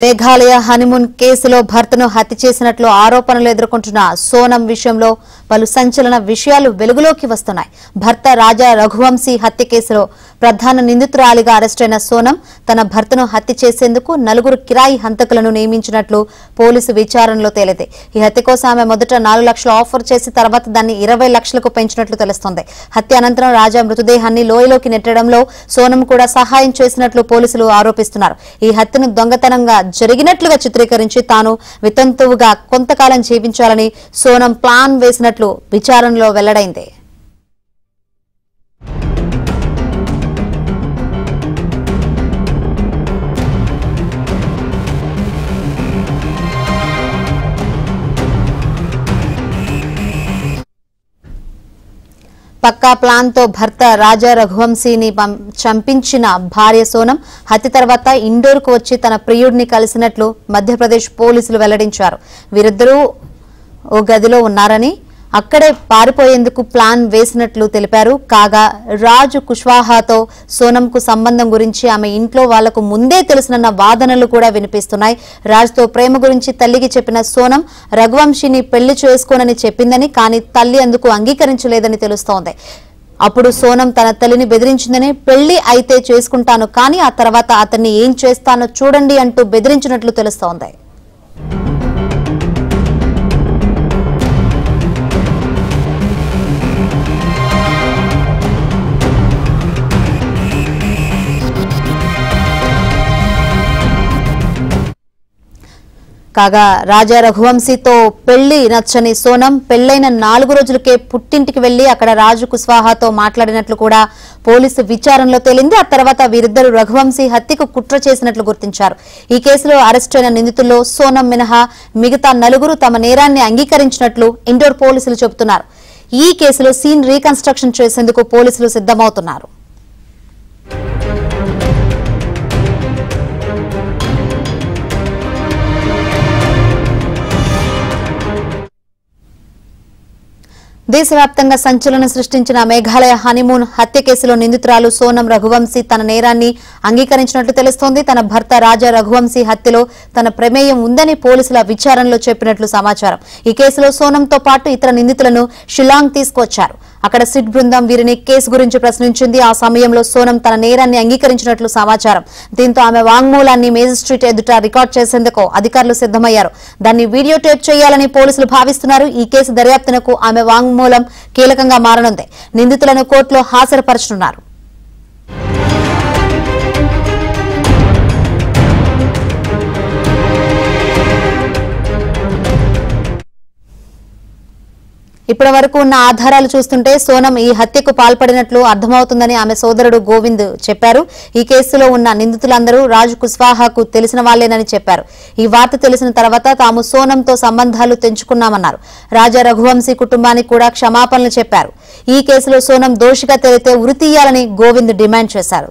Meghalaya honeymoon కేసులో భర్తను హత్య చేసినట్లు ఆరోపణలు ఎదుర్కొంటున్న సోనం విషయంలో పలు సంచలన విషయాలు వెలుగులోకి వస్తున్నాయి. భర్త రాజా రఘువంశీ హత్య కేసులో ప్రధాన నిందితురాలిగా అరెస్టైన సోనం తన భర్తను హత్య చేసేందుకు 4 కిరాయి హంతకులను నియమించినట్లు పోలీసు విచారణలో తేలింది. ఈ హత్య కోసం ఆమె మొదట 4 లక్షలు ఆఫర్ చేసి తర్వాత దాన్ని 20 లక్షలకు పెంచినట్లు తెలుస్తోంది. హత్య అనంతరం రాజా మృతదేహాన్ని లోయలోకి నెట్టడంలో సోనం కూడా సహాయం చేసినట్లు పోలీసులు ఆరోపిస్తున్నారు. ఈ హత్యను దొంగతనంగా జరిగినట్లుగా చిత్రీకరించి తాను వితంతువుగా కొంతకాలం జీవించాలని సోనం ప్లాన్ వేసినట్లు విచారణలో వెల్లడైంది. పక్కా ప్లాన్ తో భర్త రాజా రఘువంశీని చంపించిన భార్య సోనం హత్య తర్వాత ఇండోర్ కు వచ్చి తన ప్రియుడిని కలిసినట్లు మధ్యప్రదేశ్ పోలీసులు వెల్లడించారు. వీరిద్దరూ ఓ గదిలో ఉన్నారని అక్కడే పారిపోయేందుకు ప్లాన్ వేసినట్లు తెలిపారు. కాగా రాజు కుష్వాహాతో సోనంకు సంబంధం గురించి ఆమె ఇంట్లో వాళ్లకు ముందే తెలుసునన్న వాదనలు కూడా వినిపిస్తున్నాయి. రాజ్తో ప్రేమ గురించి తల్లికి చెప్పిన సోనం రఘువంశీని పెళ్లి చేసుకోనని చెప్పిందని, కానీ తల్లి అందుకు అంగీకరించలేదని తెలుస్తోంది. అప్పుడు సోనం తన తల్లిని బెదిరించిందని, పెళ్లి అయితే చేసుకుంటాను కానీ ఆ తర్వాత అతన్ని ఏం చేస్తానో చూడండి అంటూ బెదిరించినట్లు తెలుస్తోంది. కాగా రాజా రఘువంశీతో పెళ్లి నచ్చని సోనం పెళ్లైన 4 రోజులకే పుట్టింటికి వెళ్లి అక్కడ రాజు కుష్వాహాతో మాట్లాడినట్లు కూడా పోలీసు విచారణలో తేలింది. ఆ తర్వాత వీరిద్దరూ రఘువంశీ హత్యకు కుట్ర చేసినట్లు గుర్తించారు. ఈ కేసులో అరెస్టైన నిందితుల్లో సోనం మినహా మిగతా 4 తమ నేరాన్ని అంగీకరించినట్లు ఇండోర్ పోలీసులు చెబుతున్నారు. ఈ కేసులో సీన్ రీకన్స్ట్రక్షన్ చేసేందుకు పోలీసులు సిద్ధమవుతున్నారు. దేశవ్యాప్తంగా సంచలనం సృష్టించిన మేఘాలయ హనీమూన్ హత్య కేసులో నిందితురాలు సోనం రఘువంశీ తన నేరాన్ని అంగీకరించినట్లు తెలుస్తోంది. తన భర్త రాజా రఘువంశీ హత్యలో తన ప్రమేయం ఉందని పోలీసుల విచారణలో చెప్పినట్లు సమాచారం. ఈ కేసులో సోనంతో పాటు ఇతర నిందితులను షిల్లాంగ్ తీసుకొచ్చారు. అక్కడ సిట్ బృందం వీరిని కేసు గురించి ప్రశ్నించింది. ఆ సమయంలో సోనం తన నేరాన్ని అంగీకరించినట్లు సమాచారం. దీంతో ఆమె వాంగ్మూలాన్ని మేజిస్ట్రేట్ ఎదుట రికార్డు చేసేందుకు అధికారులు సిద్ధమయ్యారు. దాన్ని వీడియో టేప్ చేయాలని పోలీసులు భావిస్తున్నారు. ఈ కేసు దర్యాప్తునకు ఆమె వాంగ్మూలం కీలకంగా మారనుంది. నిందితులను కోర్టులో హాజరుపరచనున్నారు. ఇప్పటి వరకు ఉన్న ఆధారాలు చూస్తుంటే సోనం ఈ హత్యకు పాల్పడినట్లు అర్థమవుతుందని ఆమె సోదరుడు గోవింద్ చెప్పారు. ఈ కేసులో ఉన్న నిందితులందరూ రాజు కుష్వాహాకు తెలిసిన వాళ్లేనని చెప్పారు. ఈ వార్త తెలిసిన తర్వాత తాము సోనంతో సంబంధాలు తెంచుకున్నామన్నారు. రాజా రఘువంశీ కుటుంబానికి కూడా క్షమాపణలు చెప్పారు. ఈ కేసులో సోనం దోషిగా తేలితే ఉరి తీయాలని గోవింద్ డిమాండ్ చేశారు.